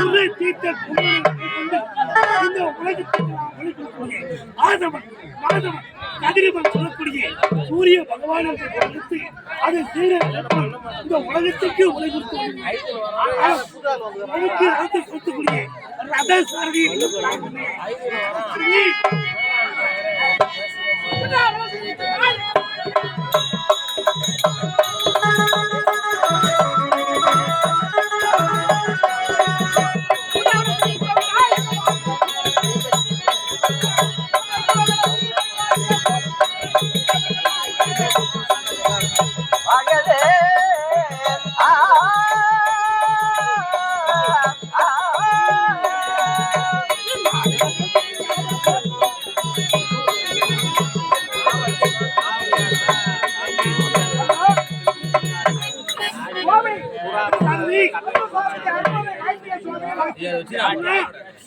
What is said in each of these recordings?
குறை தீர்த்த இந்த உலகத்திற்கு ஆதவன் மாதவன் கதிரவன் சொல்லக்கூடிய சூரிய பகவான் என்று கொடுத்து அதை சீர இந்த உலகத்திற்கு உலக சொல்லக்கூடிய ரத சாரதி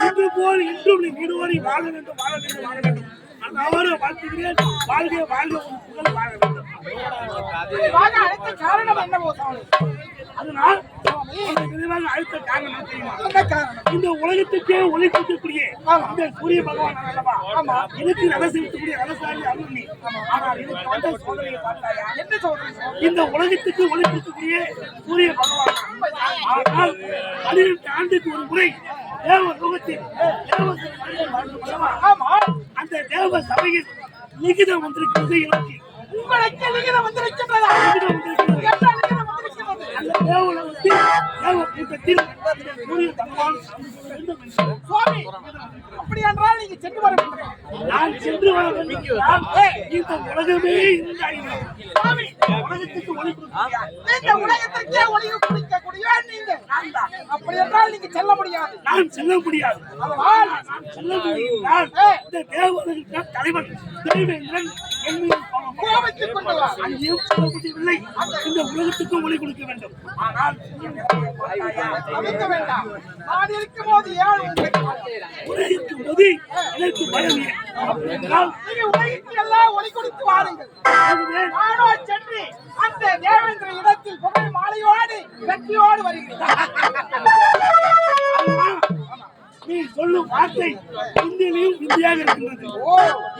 இன்று போல் இன்றும் நீ வீடுவோடி வாழ வேண்டும் வாழ வேண்டும் வாழ வேண்டும் அவரை வாழ்த்துகிறேன் வாழ்க வாழ்க புகழ் வாழ வேண்டும் காரணம் என்னவோ அதனால் அழுத்த காரணம் தெரியுமா இந்த உலகத்துக்கே ஒளி கொடுக்கக்கூடிய இந்த சூரிய பகவான் அல்லவா எனக்கு ரத செலுத்தக்கூடிய ரதசாரி அருணி ஆனால் எனக்கு வந்த சோதனையை பார்த்தாயா என்ன சோதனை இந்த உலகத்துக்கு ஒளி கொடுக்கக்கூடிய சூரிய பகவான் ஆனால் 12 ஆண்டுக்கு ஒரு முறை தேவ லோகத்தில் அந்த தேவ சபையில் லிகிதம் வந்திருக்கிறது எனக்கு உங்களுக்கு லிகிதம் வந்திருக்கின்றதா அந்த தேவலோகத்தில் தேவ கூட்டத்தில் சூரிய பகவான் சுவாமி அப்படி என்றால் நீங்க சென்று வர வேண்டும் நான் சென்று வர வேண்டும் இந்த உலகமே சுவாமி உலகத்துக்கு ஒளி இந்த உலகத்திற்கே ஒளி கொடுக்கக்கூடிய நீங்க அப்படி என்றால் நீங்க செல்ல முடியாது நான் செல்ல முடியாது நான் செல்ல முடியாது இந்த தேவலோகத்தின் தலைவன் தேவேந்திரன் கோபத்துக் கொண்டு அங்கேயும் சொல்ல முடியவில்லை இந்த உலகத்துக்கு ஒளி கொடுக்க வேண்டும் ஆனால் அமைக்க வேண்டாம் நான் இருக்கும் போது எனக்கு பயம் உலகிற்கு எல்லாம் ஒளி கொடுத்து வாருங்கள் நானோ சென்று அந்த தேவேந்திர இடத்தில் புகழ் மாலையோடு வெற்றியோடு வருகிறேன் நீ சொல்லும் வார்த்தை இந்தியிலும் இந்தியாக இருக்கின்றது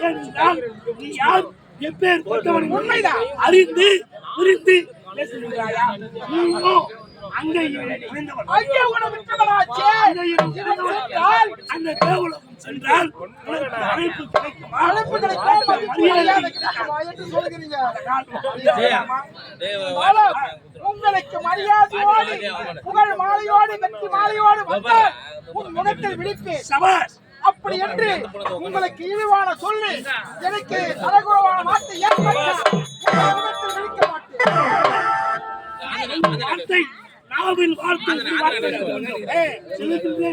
ஏனென்றால் நீ யார் எப்பேர் கொண்டவன் உண்மைதான் அறிந்து புரிந்து பேசுகிறாயா நீயோ அங்கே அந்த தேவலோகம் சென்றால் அழைப்பு கிடைக்குமா உங்களுக்கு மரியாதையோடு புகழ் மாலையோடு வெற்றி மாலையோடு வந்து உன் முகத்தில் விழிப்பேன் சபாஷ் அப்படி என்று உங்களுக்கு இழிவான சொல்லி எனக்கு தரகுறவான வார்த்தை ஏற்படுத்த விழிக்க மாட்டேன் நாவில் வார்த்தை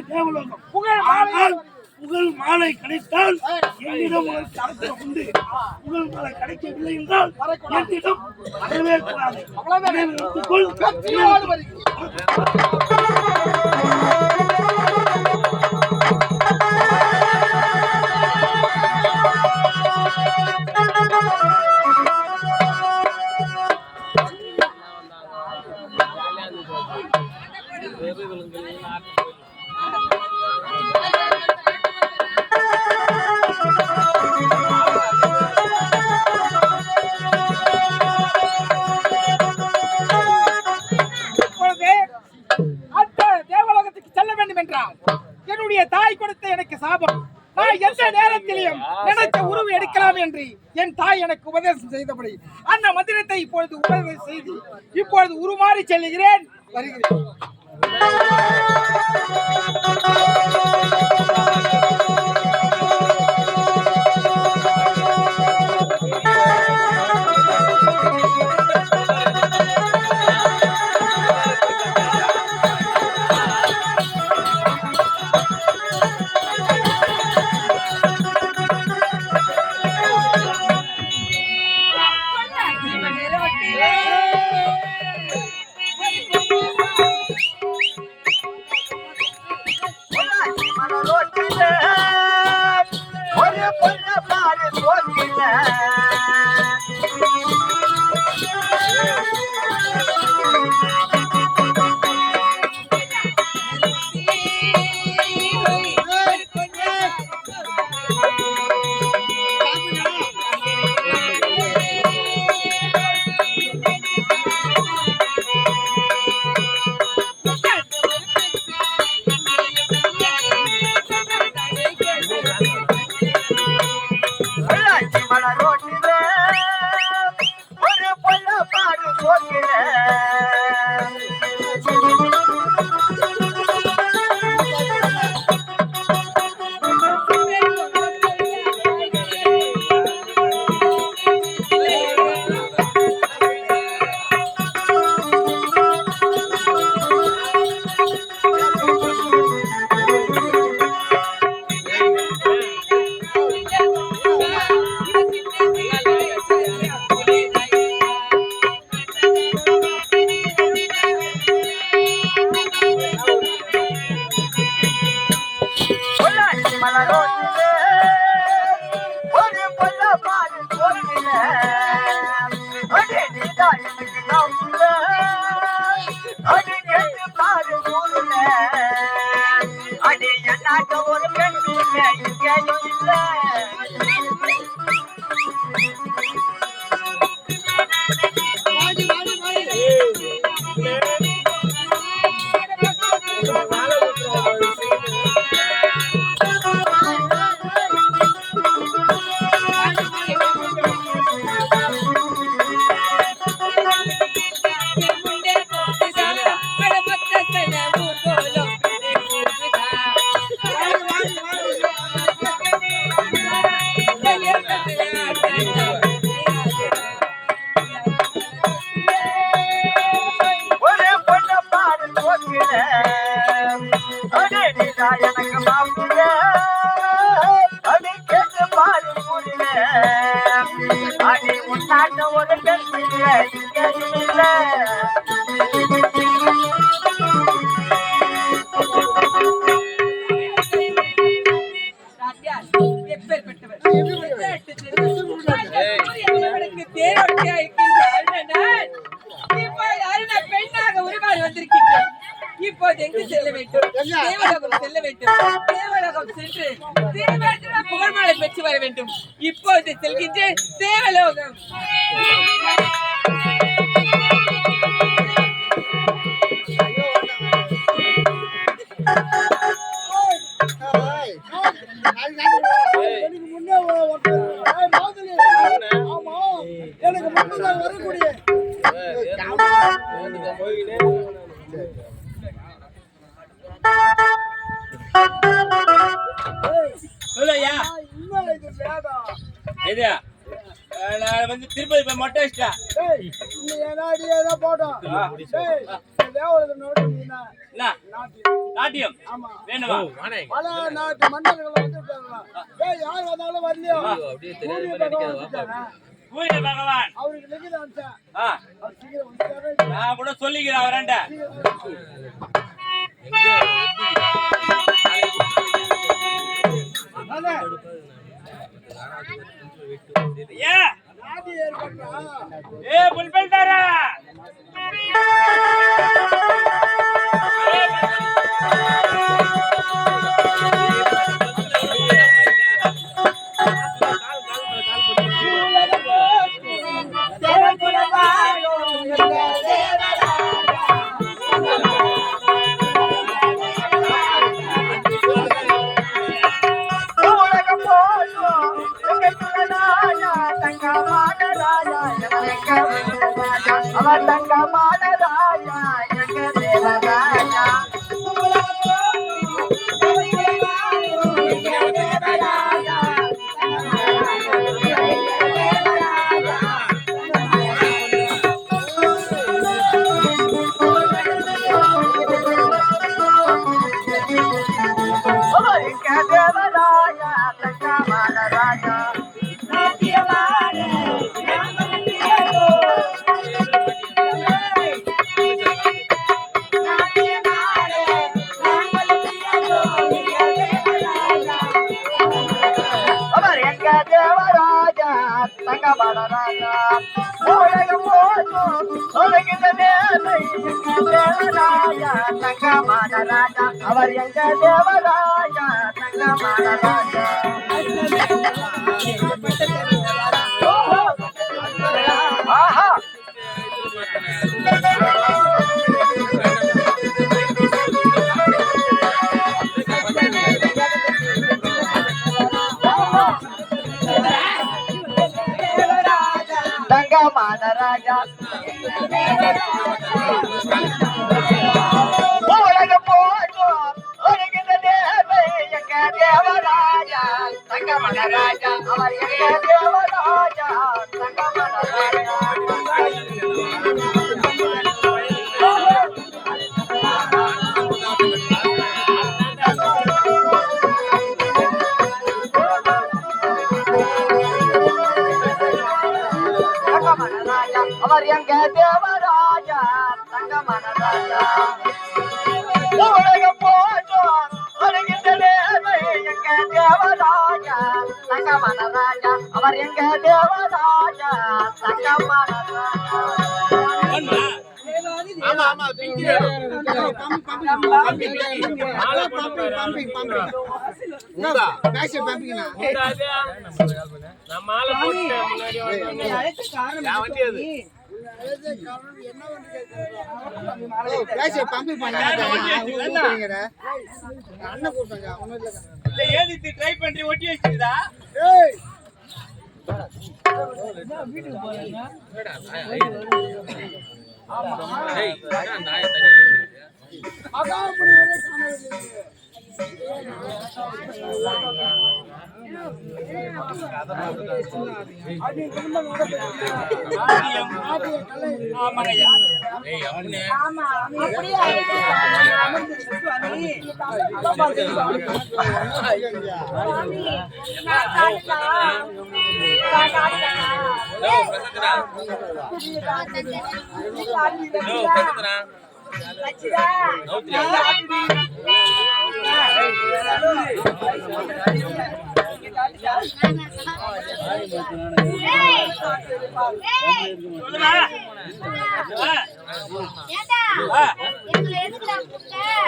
தேவலோகம் புகழ் மாலை கிடைத்தால் என்னிடம் உங்களுக்கு அரசம் உண்டு புகழ் மாலை கிடைக்கவில்லை என்றால் என்னிடம் வரவே கூடாது என்னுடைய தாய் கொடுத்த எனக்கு சாபம் நான் எந்த நேரத்திலையும் நினைச்ச உருவு எடுக்கலாம் என்று என் தாய் எனக்கு உபதேசம் செய்தபடி அந்த மந்திரத்தை இப்பொழுது உபதேசம் செய்து இப்பொழுது உருமாறி செல்லுகிறேன் வருகிறேன் மலரோட்டிலே ஒரு பொல்ல பாடு போகிறேன் அடி நீதான் எனக்கு நம்புற அடி கேட்டு பாடு போகிறேன் அடி என்னாட்ட ஒரு பெண் இல்லை இங்கேயும் இல்லை எனக்கு மாப்பிள்ள அடி கேட்டு பாரு முடியல அடி உன்னாட்ட ஒரு பெண் இல்லை இங்கேயும் இல்லை பெண்ணாக உருவாகி வந்திருக்கின்றேன். இப்போது எங்கு செல்ல வேண்டும்? தேவலோகம் செல்ல வேண்டும். தேவலோகம் சென்று தேவலோகத்தில் புகழ்மாலை பெற்று வர வேண்டும். இப்போது செல்கின்றேன் தேவலோகம். எனக்கு முன்னதாக வரக்கூடிய நான் வந்து திருப்பதி போய் மொட்டை வச்சிட்டேன். நாட்டியம் வேணுமா? நாட்டு மன்னர்கள் யார் வந்தாலும் வரலையோ சூரிய பகவான் அவருக்கு லிகிதம் நான் கூட சொல்லிக்கிறேன் அவரண்ட. ஏ புல்பல் தாரா அவர் எங்க தேவராஜா தங்கமான ராஜா ஆஹா தங்கமான ராஜா உலக போற்றும் ஒருங்கிற தேவை எங்க தேவராஜா தங்கமான ராஜா அவர் எங்க தேவராஜா தங்கமான ராஜா அவர் எங்க தேவராஜா தங்கமான ராஜா உலக போற்றும் வருகின்ற தேவை எங்க ஒண்ணா? ஆமா ஆமா பிங்கி நான் மாலை போட்டேன் முன்னாடி ஏதித்து ட்ரை பண்ணி ஒட்டி வச்சிருதா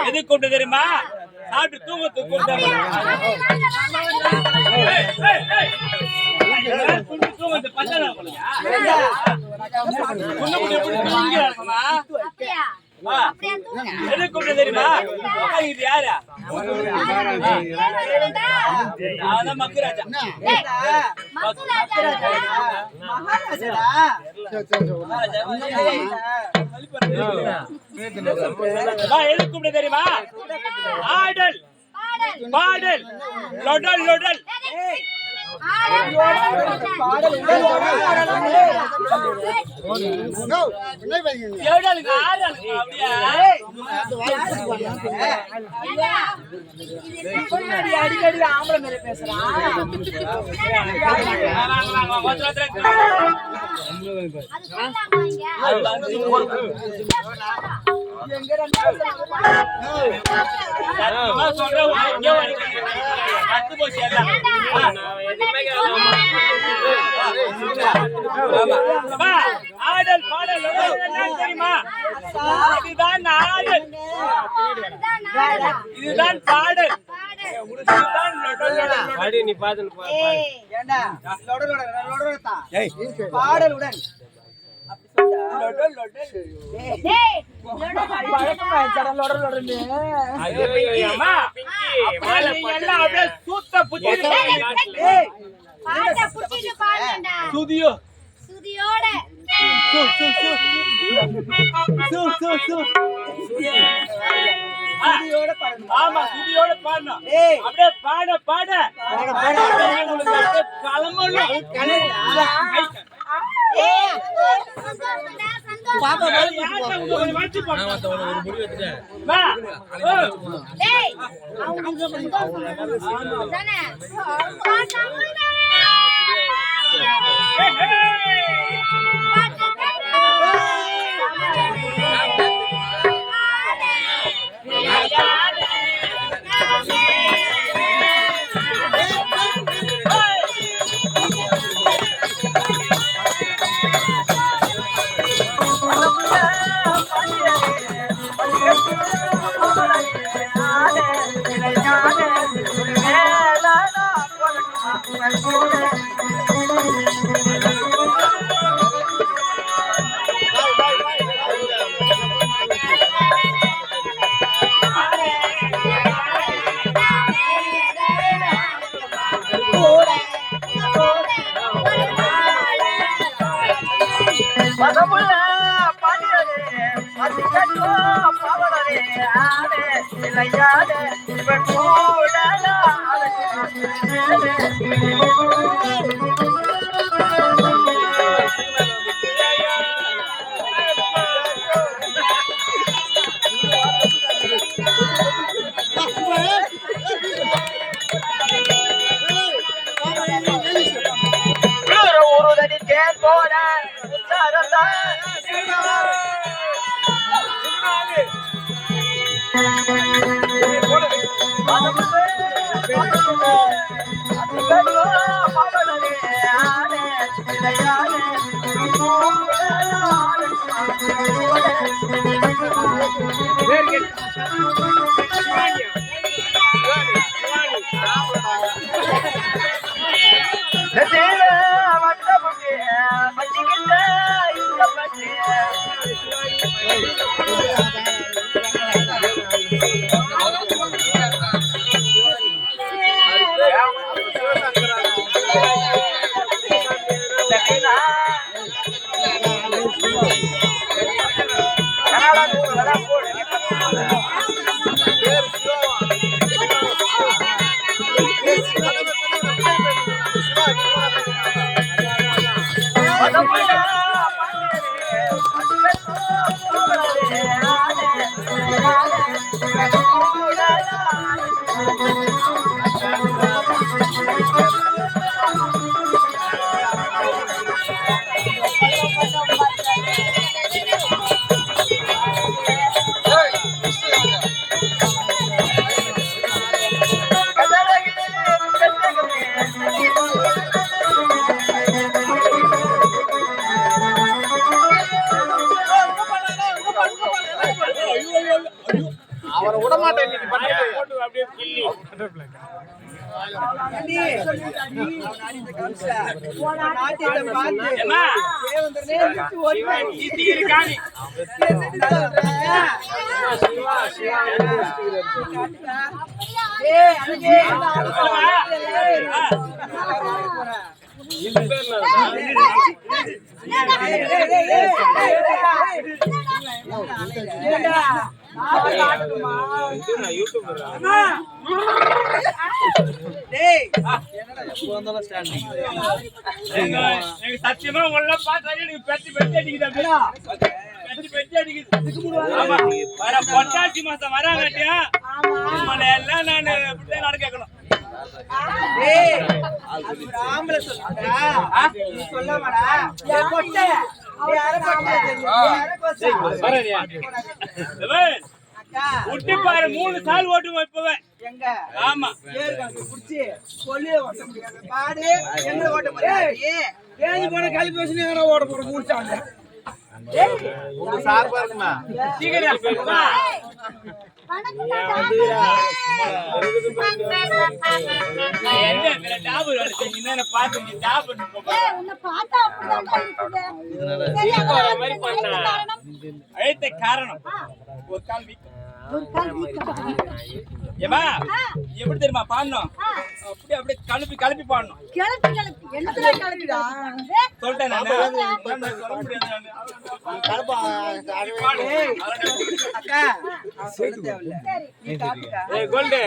எதுக்கு கூப்பிட்டு தெரியுமா? சாப்பிட்டு தூங்கத்துக்கு கூப்பிட்டு தூங்கத்து பச்சை எதுக்கு கூப்பிட்டு தெரியுமா? இது யாரா? அதான் மக்குராஜா. எதுக்கு கூப்பிட்டு தெரியுமா? ஆடல் பாடல் லொடல் லொடல் அடிக்கடி ஆம்பளை மேல பேசுறான். ஆடல் பாடல் தெரியுமா? இதுதான் ஆடல், இதுதான் பாடல், நீ பாடலுடன் ஆமா சுதியோட பாடணும். அப்படியே பாட பாட Hello. நெத்தியில வட்ட புட்டி பச்சிக்கிட்ட இந்த பச்சி அவரை விட மாட்டேன் அப்படியே கிள்ளி ஏம்மா, இது இருக்கானே. எனக்கு சத்தியமா உள்ள பார்த்தாலே எனக்கு பெட்டி பெட்டி அடிக்குது. பெட்டி பெட்டி அடிக்குது. ஆமா, வர பொட்டாசி மாசம் வராங்கட்டியா உங்களை எல்லாம் நான் இப்படிதான் நடக்க கேட்கணும். விட்டு பாரு 3 சால் ஓட்டுவோம் இப்பவே. ஆமா கழிப்பு வச்சு ஓட போற முடிச்சாங்க சார் பாருங்கம்மா சீக்கிரம் காரணம் ஒரு கால் ஏமா எப்படி தெரியுமா பாடணும்? அப்படியே அப்படியே கலப்பி கலப்பி பாடணும். சொல்லிட்டேன் கோல்டு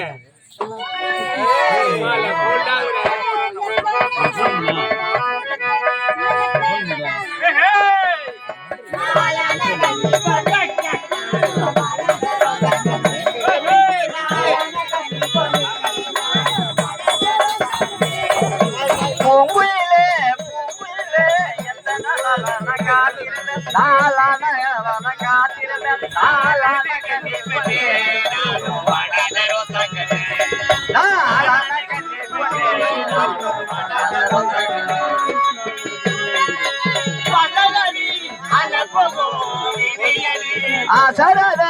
ஆசரத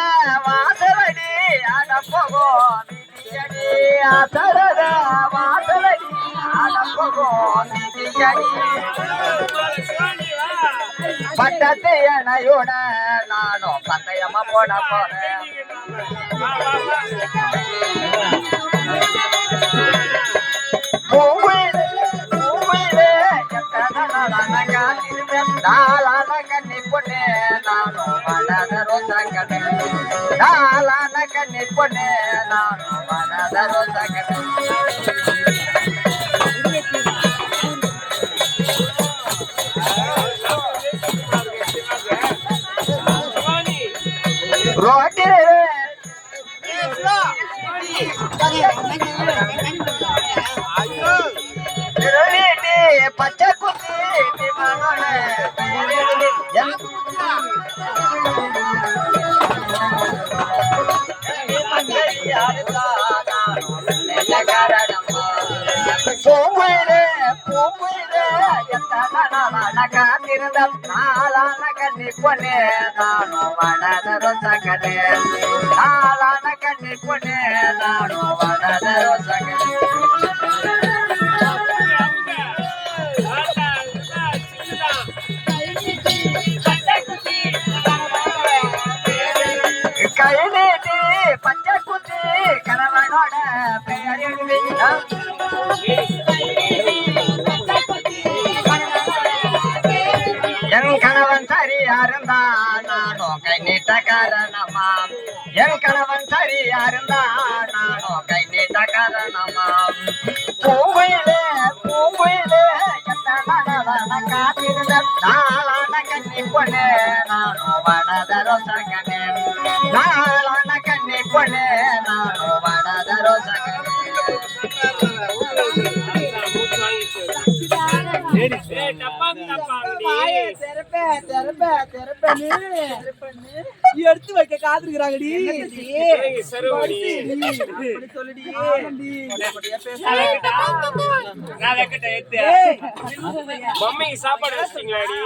வாசலடி அடப்பகோ மிதியடி ஆசரத வாசலடி அடப்பகோ மிதியடி பட்டத்தை அணையோட நானும் பந்தயமா போட போறேன் நாளான கண்ணி பொண்ணு நானும் வளர ரோசங்கடை நாளான கண்ணி பொண்ணு நானும் வளர ரோசங்கடை ரோட்டில் பச்சை குத்தி பூங்குயிலே பூங்குயிலே காத்திருந்தம் நாளான கண்ணி பொண்ணே நானும் வளர சகடே நாளான கண்ணி பொண்ணே நானும் வளர சகடே என்னோட பெயர் எழுதுகிறோம். என் கணவன் சரியா இருந்தா நானும் கை நீட்ட காரணமா. என் கணவன் சரியா இருந்தா நானும் கை நீட்ட காரணமா. பூவையிலே பூவையிலே என்ன மனதான காத்திருந்த நாளான கண்ணி பொண்ணு நானும் வடதரோ சகனே. நாளான கண்ணி பொண்ணு நானும் வடதரோ சகனே. எடுத்து வைக்க காத்திருக்கிறாங்கடி. மம்மிக்கு சாப்பாடு வச்சிட்டீங்களாடி?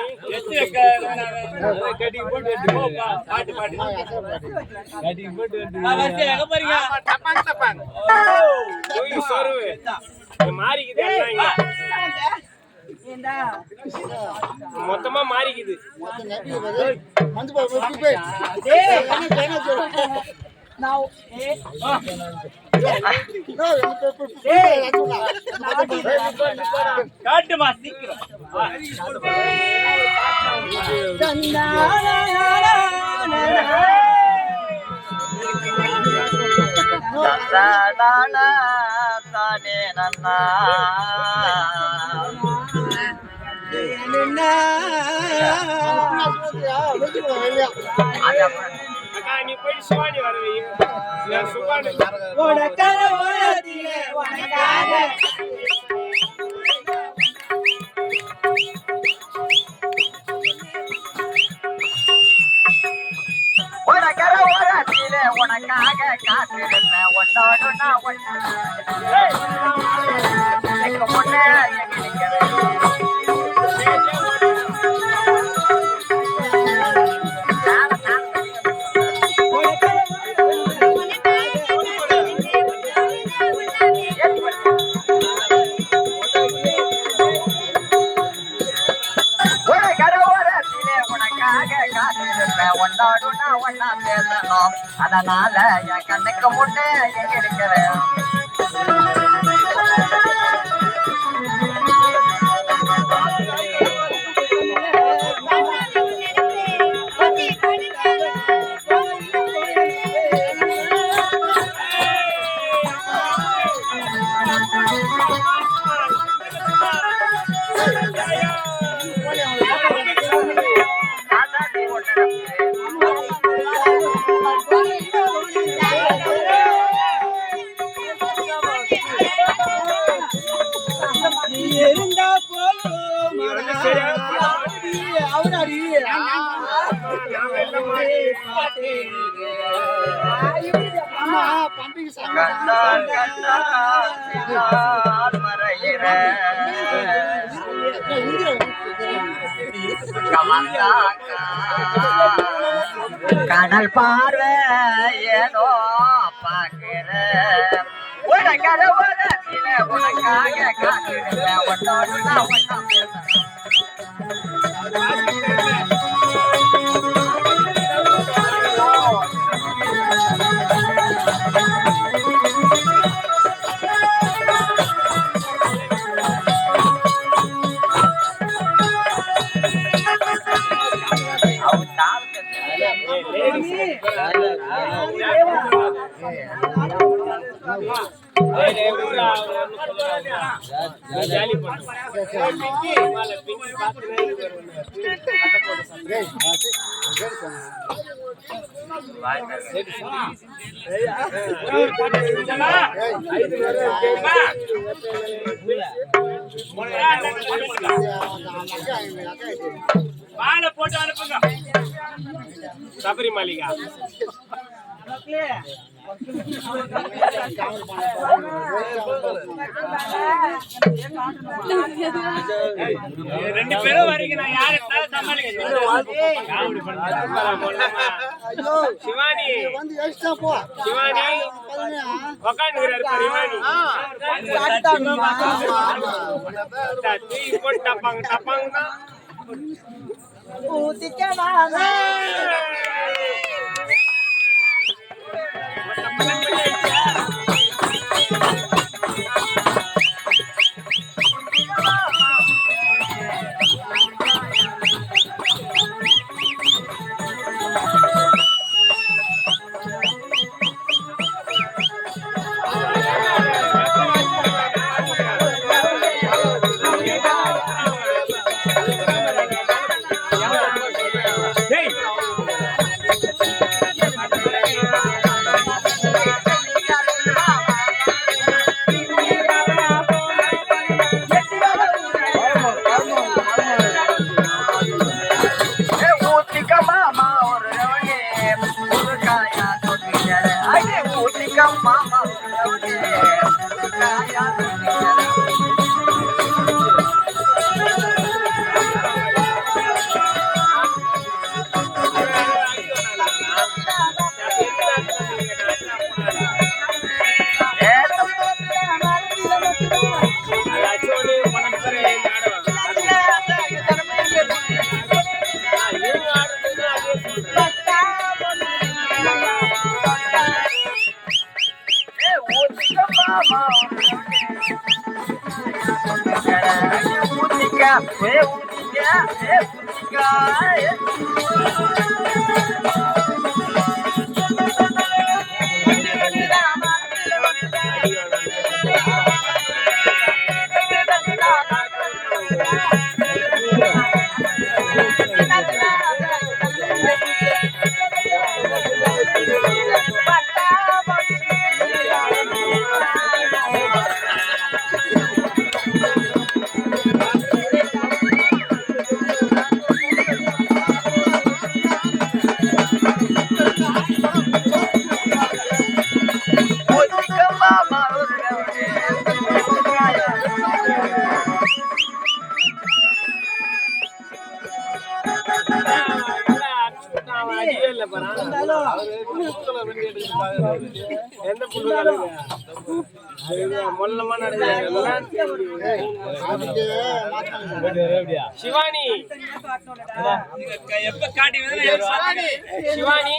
பாட்டு பாட்டு மொத்தமா மாறிக்குது. காட்டுமா சீக்கிரம். தானே நன்னா அக்கா நீ போய் சிவானி வருவீங்க. உனக்கர ஓரத்திலே உனக்காக காத்திருப்பேன். உன்னோடு நான் முன்னே ஒன்னாடு நான் ஒன்னா பேசணும். அதனால என் கண்ணுக்கு முன்னே எங்க இருக்கிறேன். கடல் பார்வை ஏதோ பாக்குற உனக்காக காத்திருப்பேன். ஒன்னோடு நான் ஒன்னா பேசுறேன். வாழை போட்டு அனுப்புங்க. சபரி மாளிகா ரெண்டு பேரும் வரீங்க. நான் யாரை சமாளிக்க சிவானி சிவானி உக்காந்துக்கிறாரு டப்பாங்க டப்பாங்க சிவானி எப்ப காட்டி சிவானி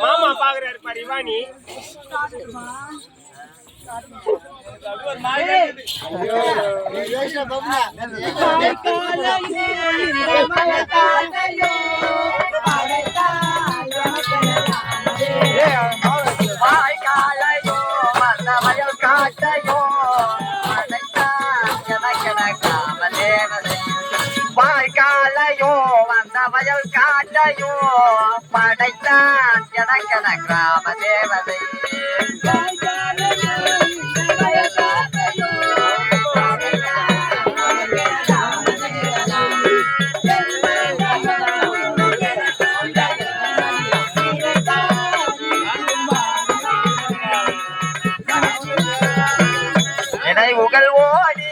மாமா பாக்குறாரு பாரு இவானி வாய்க்காலையோ வந்த வயல் காட்டையோ வாய்க்காலையோ வந்த வயல் காட்டையோ படைத்தான் எனக்கென கிராம தேவதை நினைவுகள் ஓடி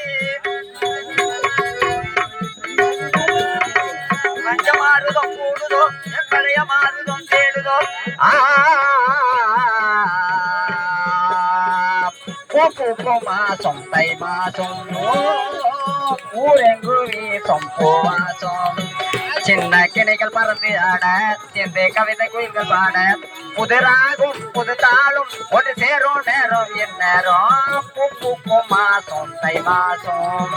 மாறுதோ கூடுதோ பழைய மாறுதோ தேடுதோ பூ மாசம் தை மாசம் ஊரெங்கு வீசும் பூவாசம் சின்ன கிளைகள் பறந்து ஆட சிந்தை கவிதை குயில்கள் பாட புது ராகும் புது தாளும் ஒரு சேரும் நேரம் என் நேரம் பூ மாசம் தை மாசம்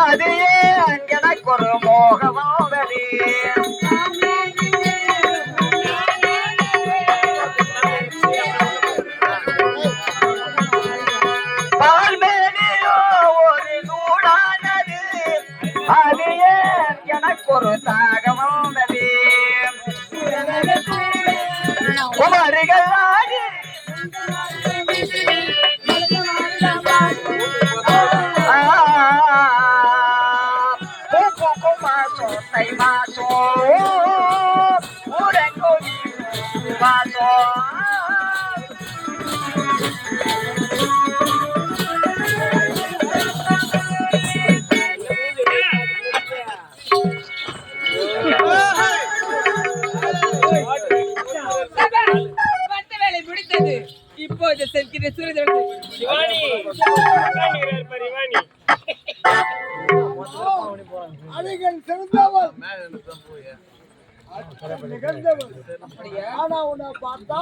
அது எனக்கு ஒரு மோகமாவலி பால்மேனியோ ஒரு நூடானது அது எனக்கு ஒரு தாகமாவலி குமரிகள் ஆடி தை மாசம் ஊரெங்கோ மாசம் வேலை முடித்தது. இப்போது செல்கிற சூரியன் சிவானி அடிகள் சிறந்தவள் நிகழ்ந்தவள் ஆனா உன்னை பார்த்தா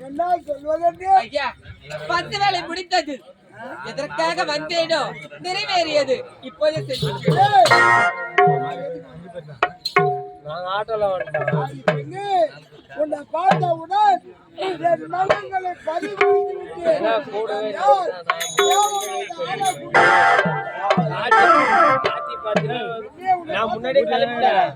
என்ன சொல்வதென்று ஐயா 10 வேலை முடித்தது. எதற்காக வந்தேனோ நிறைவேறியது. இப்போது உன்னை பார்த்தவுடன் என் மகன்களை பதிவு நான் முன்னாடி கிளம்பிட்டேன்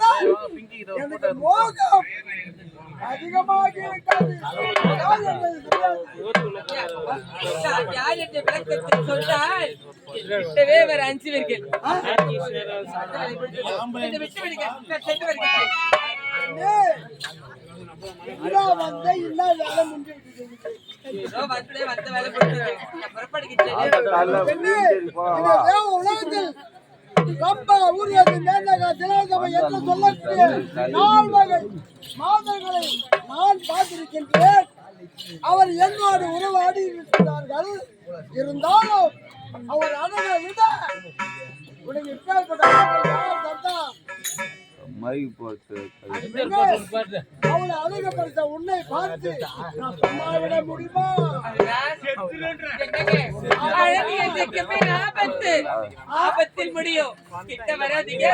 பார்த்தவுடன் எனக்கு மோகம் அதிகமாக இருக்கிறது. யார் என்பது தெரியாது. யார் என்ற விளக்கத்தை சொன்னால் கிட்டவே வர அஞ்சுவீர்கள். என்னை விட்டு விடுங்க, நான் சென்று வருகிறேன். இல்ல வந்த இல்ல வேலை முடிஞ்சு விட்டது. ஏதோ வந்த வேலை கொடுத்தது. நான் புறப்படுகிறேன். உலகத்தில் ரொம்ப ஊருக்கு மேலக திலகசபை என்று சொல்லக்கூடிய 4 வகை மாதர்களை நான் பார்த்திருக்கின்றேன். அவர் என்னோடு உறவாடி இருக்கிறார்கள். இருந்தாலும் அவர் அழகை விட உனக்கு இப்பேற்பட்ட யார் தந்தா? அவளை அழகப்படுத்த உன்னை பார்த்து நான் சும்மா விட முடியுமா? அழகு என்றைக்குமே ஆபத்தில் முடியும். கிட்ட வராதீங்க.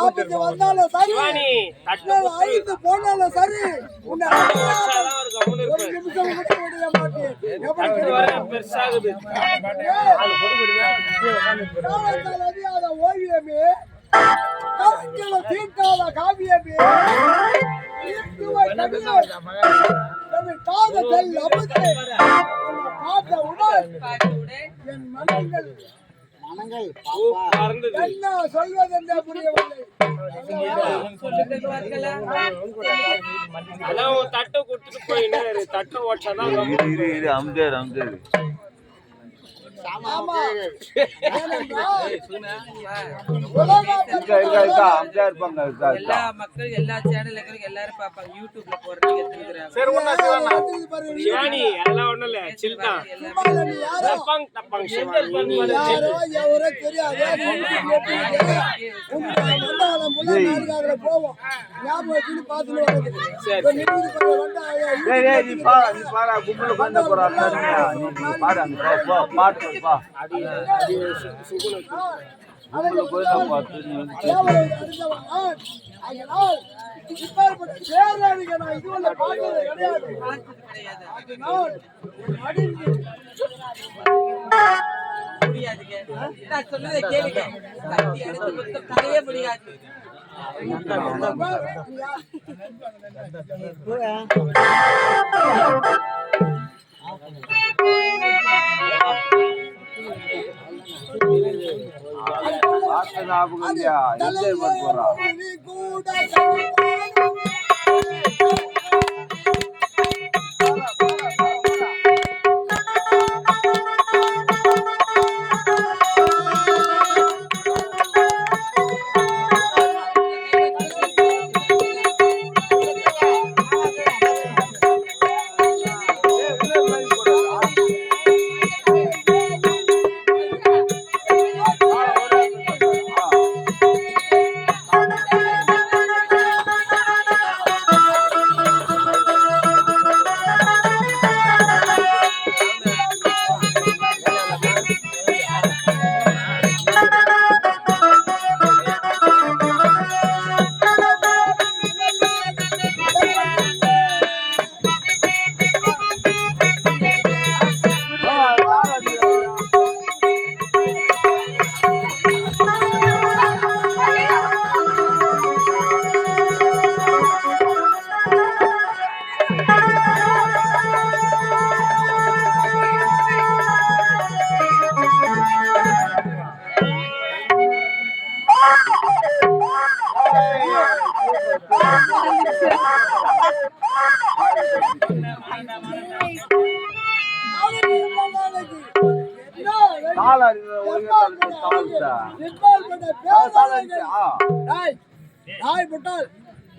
ஆபத்து வந்தாலும் சரி, அழிந்து போனாலும் சரி, உன்னை ஒரு நிமிஷம் விட்டு விட மாட்டேன். காலத்தால் அறியாத ஓவியமே, கவிஞல தீட்டாத காவியமே, இயக்குவ கவிதை, என்னை காதல் அமுதே, உன்னை பார்த்தவுடன் என் மனங்கள் என்ன சொல்வதென்றே புரியவில்லை. தட்டை கொடுத்துட்டு போயின்னு தட்டை ஓட்டாதான் ஆமா, எல்லா மக்கள் எல்லா சேனலுக்கும் எல்லாரும் பாப்பாங்க. யூடியூப்ல போறதுக்கு எடுத்துக்கிறாங்க. எல்லாம் ஒண்ணும் இல்ல சில்தான் யாரோ எவரோ தெரியாது. போவோம் ஞாபகம் பார்த்துட்டு முடியாதுங்க. நான் சொல்றதை கேளுங்க. கத்தி எடுத்து மொத்தம் கரைய முடியாது.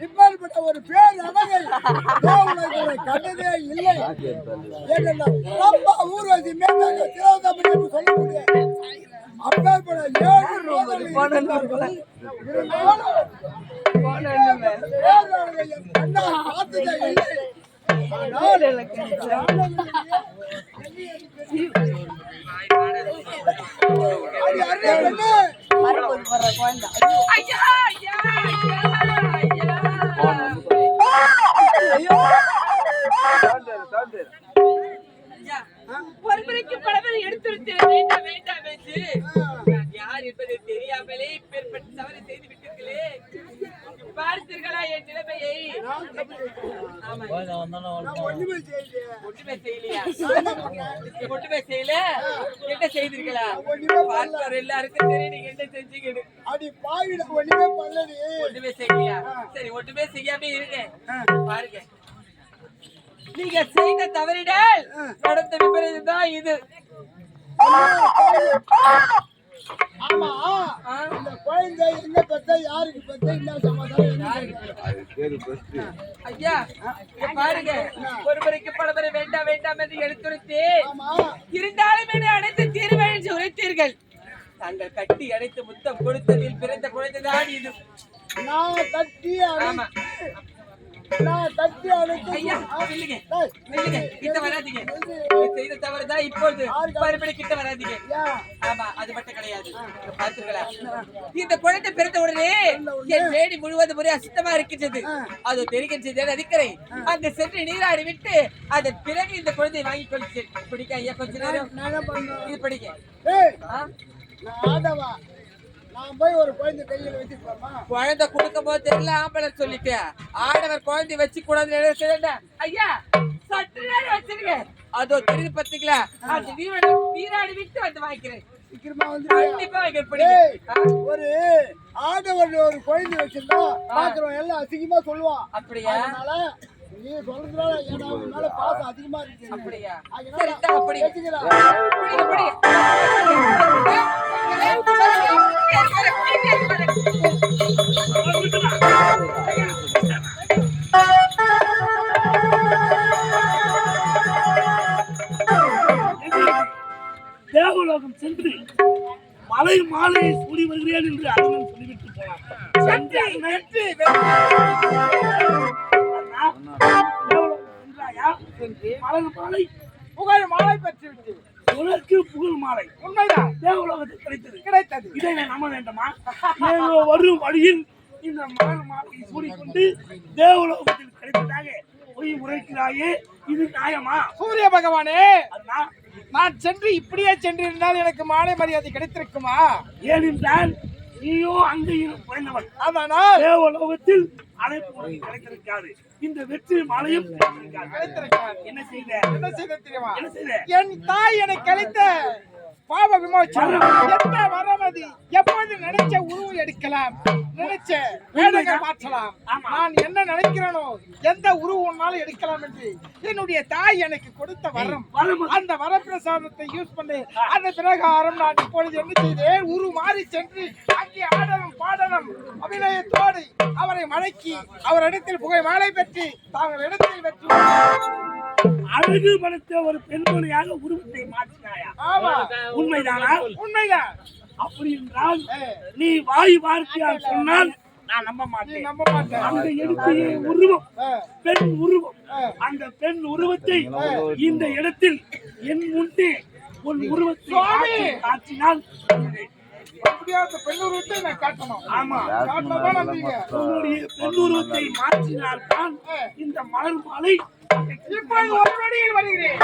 இப்பேற்பட்ட ஒரு பேர் அழகை கண்டதே இல்லை. ரொம்ப ஊர்வசி மேலாக திலகசபை என்று சொல்லக்கூடிய அப்பேற்பட்ட 7 இருந்தாலும் கண்ணால் பார்த்ததே இல்லை. ஒருமுறைக்கு பலவரை எடுத்துரைத்து வேண்டாம் வேண்டாம் என்று யார் என்பதை தெரியாமலே இப்பேற்பட்ட தவறு செய்து விட்டீர்களே. என் நிலைமையை? ஆமா. ஒண்ணுமே செய்யலையே. ஒண்ணுமே செய்யலையா? ஒண்ணுமே செய்யல? என்ன செய்திருக்கலாம்? பார்ப்பார் எல்லாருக்கும் தெரியும் நீங்க என்ன செஞ்சீங்கன்னு. அடி பாவிட ஒண்ணுமே பண்ணலடி. ஒண்ணுமே செய்யலையா? சரி, ஒண்ணுமே செய்யாம இருங்க. பாருங்க, நீங்க செய்த தவறினால் நடந்த விபரீதம் தான் இது. ஆமா, இந்த குழந்தை எங்க பெத்த, யாருக்கு பெத்த, என்ன சமாதானம்? ஐயா, இங்க பாருங்க, ஒருவருக்கு பலமுறை வேண்டாம் வேண்டாம் என்று எடுத்துரைத்து ஆமா, இருந்தாலும் என்னை அனைத்து தீர்வேன் என்று உரைத்தீர்கள். தாங்கள் கட்டி அடைத்து முத்தம் கொடுத்ததில் பிறந்த குழந்தைதான் இது. நான் கட்டி ஆமா அழைத்து ஐயா, நில்லுங்க, நில்லுங்க, கிட்ட வராதீங்க. நீங்க செய்த தவறுதான் இப்பொழுது மறுபடியும் கிட்ட வராதீங்க. ஆமா, அது மட்டும் கிடையாது. இங்க பார்த்துங்களா, இந்த குழந்தை பிறந்த உடனே என் வேடி முழுவதும் ஒரே அசுத்தமா இருக்கின்றது. அது தெரிகின்றது நதிக்கரை. அங்க சென்று நீராடி விட்டு அதன் பிறகு இந்த குழந்தையை வாங்கி கொண்டு பிடிக்க. ஐயா, கொஞ்ச நேரம் இது பிடிக்க. நான் போய் ஒரு குழந்தை கையில வச்சுக்கலாமா? குழந்தை கொடுக்கும் போது தெரியல ஆம்பளை சொல்லிட்டேன். ஆடவர் குழந்தை வச்சு கூடாது ஐயா, சற்று நேரம் வச்சிருங்க. அதோ தெரியுது பாத்தீங்களா, அது நீராடி விட்டு வந்து வாங்கிக்கிறேன். சீக்கிரமா வந்து கண்டிப்பா வாங்கிக்கிறேன். ஒரு ஆடவர் ஒரு குழந்தை வச்சிருந்தா பாக்குறோம் எல்லாம் அசிங்கமா சொல்லுவான். அப்படியா? அதனால நீ சொல்றதுனால ஏன்னா உன்னால பாசம் அதிகமா இருக்கு. அப்படியா? அதனால அப்படி வச்சுக்கிறேன். தேவலோகம் சென்று மலை மாலையை சூடி வருகிறேன் என்று அருணன் சொல்லிவிட்டு போனான். மலர் மாலை புகழ் மாலை பெற்று விட்டு உனக்கு புகழ் மாலை உண்மைதான் தேவலோகத்தில் கிடைத்தது. இதை நான் நம்ப வேண்டுமா? ஏதோ வரும் வழியில் இந்த மலர் மாலையை சூடிக்கொண்டு தேவலோகத்தில் கிடைத்ததாக பொய் உரைக்கிறாயே, இது நியாயமா? சூரிய பகவானே, அதனால் நான் சென்று இப்படியே சென்றிருந்தால் எனக்கு மாலை மரியாதை கிடைத்திருக்குமா? ஏனென்றால் நீயோ அங்கேயும் குறைந்தவன். அதனால் தேவலோகத்தில் அழைப்பு கிடைத்திருக்காது. இந்த வெற்றி மாலையும் கிடைத்திருக்காது. என்ன செய்த? என்ன செய்த தெரியுமா? என்ன செய்த? என் தாய் எனக்கு அளித்த பாவ விமோசனம் என்ன வரமதி, எப்போது நினைச்ச உருவம் எடுக்கலாம், நினைச்ச வேலைகள் மாற்றலாம். நான் என்ன நினைக்கிறேனோ எந்த உருவம்னாலும் எடுக்கலாம் என்று என்னுடைய தாய் எனக்கு கொடுத்த வரம். அந்த வரப்பிரசாதத்தை யூஸ் பண்ணி அந்த பிரகாரம் நான் இப்பொழுது என்ன செய்தேன், உரு மாறி சென்று அங்கே ஆடலும் பாடலும் அபிநயத்தோடு அவரை மடக்கி அவரிடத்தில் புகை மாலை பெற்று தாங்கள் இடத்தில் வெற்றி அழகு படுத்த ஒரு பெண்மணியாக உருவத்தை மாற்றினாயா? ஆமா, உண்மைதானா? உண்மைதான். அப்படி என்றால் நீ வாய் வார்த்தையால் சொன்னால் நான் நம்ப மாட்டேன். நம்ப மாட்டேன். அந்த எடுத்திய உருவம் பெண் உருவம். அந்த பெண் உருவத்தை இந்த இடத்தில் என் முன்னே உன் உருவத்தை காட்டினால் அப்படியாவது பெண் உருவத்தை நான் காட்டணும். ஆமா, காட்டதான் நம்பீங்க. உன்னுடைய பெண் உருவத்தை மாற்றினால் தான் இந்த மலர் மாலை. இப்பொழுது ஒரு நொடியில் வருகிறேன்.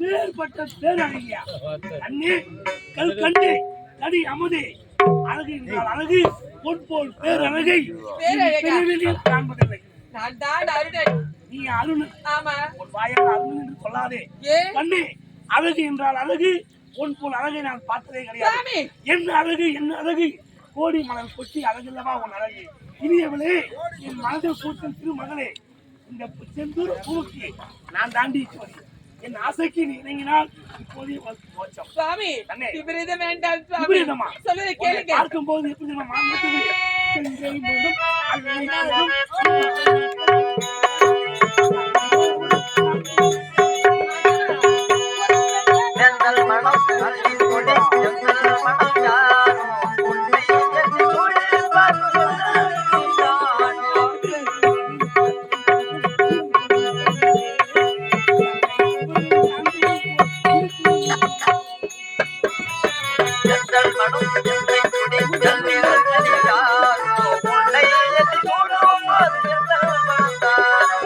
வேறுபட்ட பேரழகியா கண்ணே, கல் கண்டே, கடி அமுதே, அழகு என்றால் அழகு, பொன் போல் பேரழகை பெருவெளியில் காண்பதில்லை. நான் தான் அருணன். நீ அருணன். ஆமா. உன் வாயால் அருணன் என்று சொல்லாதே. கண்ணே, அழகு என்றால் அழகு, பொன் போல் அழகை நான் பார்த்ததே கிடையாது. என்ன அழகு, என்ன அழகு, கோடி மலர் கொட்டி அழகில்லவா உன் அழகு. இனியவளே, என் மனதில் கூட்டும் திருமகளே, இந்த செந்தூர் பூவுக்கு நான் தாண்டி வருகிறேன். என் ஆசைக்கு நீ இணங்கினால் இப்போதே மோட்சம். சுவாமி, விபரீதம் வேண்டாம் சுவாமி. விபரீதமா? சொல்லுங்க கேளுங்க. பார்க்கும்போது எப்படி நம்ம மாற்றது பெண்கள் போதும் அழகாகும். எங்கள் மனம் அள்ளி கொடி, எங்கள் மனம் யாரும் உன்னை எண்ணி சொல்வார் செந்தல் மனம் என்னை குடித்தல் யாரோ உன்னை எண்ணி சூடும் போது செந்தல் மனம் தானோ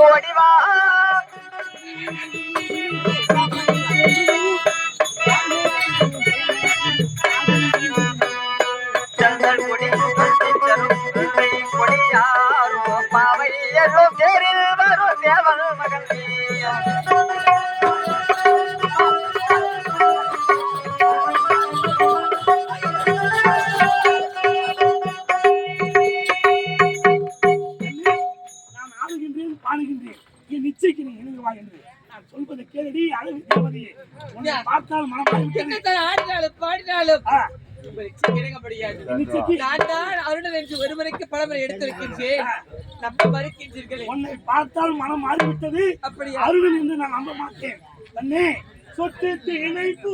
ஓடிவா சந்தல் கொடி கொடியாரோ பாவை எல்லோ தேரில் வரும் தேவல் மகன் நிச்சயிக்கு நீ எழுதுவா என்று நான் சொல்வதை கேளடி அழகு தேவதையே உன்னை பார்த்தால் மனம் என்னதான் ஆடினாலும் பாடினாலும் உங்களுக்கு இணங்கப்படியாது. நான் தான் அருணன் என்று ஒருமுறைக்கு பலமுறை எடுத்திருக்கின்றேன். நம்ப மறுக்கின்றீர்களே. உன்னை பார்த்தால் மனம் மாறிவிட்டது. அப்படியா? அருணன் என்று நான் நம்ப மாட்டேன். கண்ணே சொட்டு இணைப்பு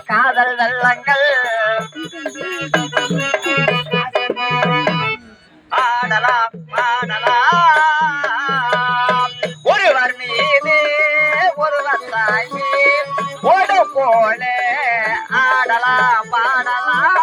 காதல் வெள்ளங்கள் ஆடலாம் ஆடலாம் ஒருவர் மீது ஒருவர் தாங்கி ஓடு போல ஆடலாம் பாடலாம்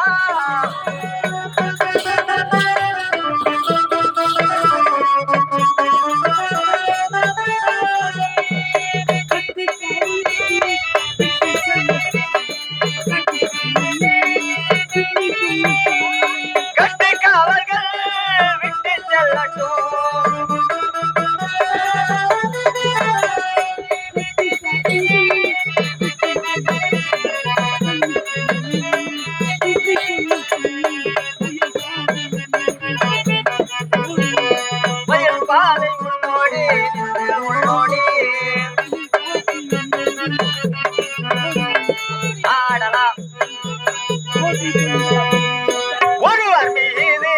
ஒருவர் மீது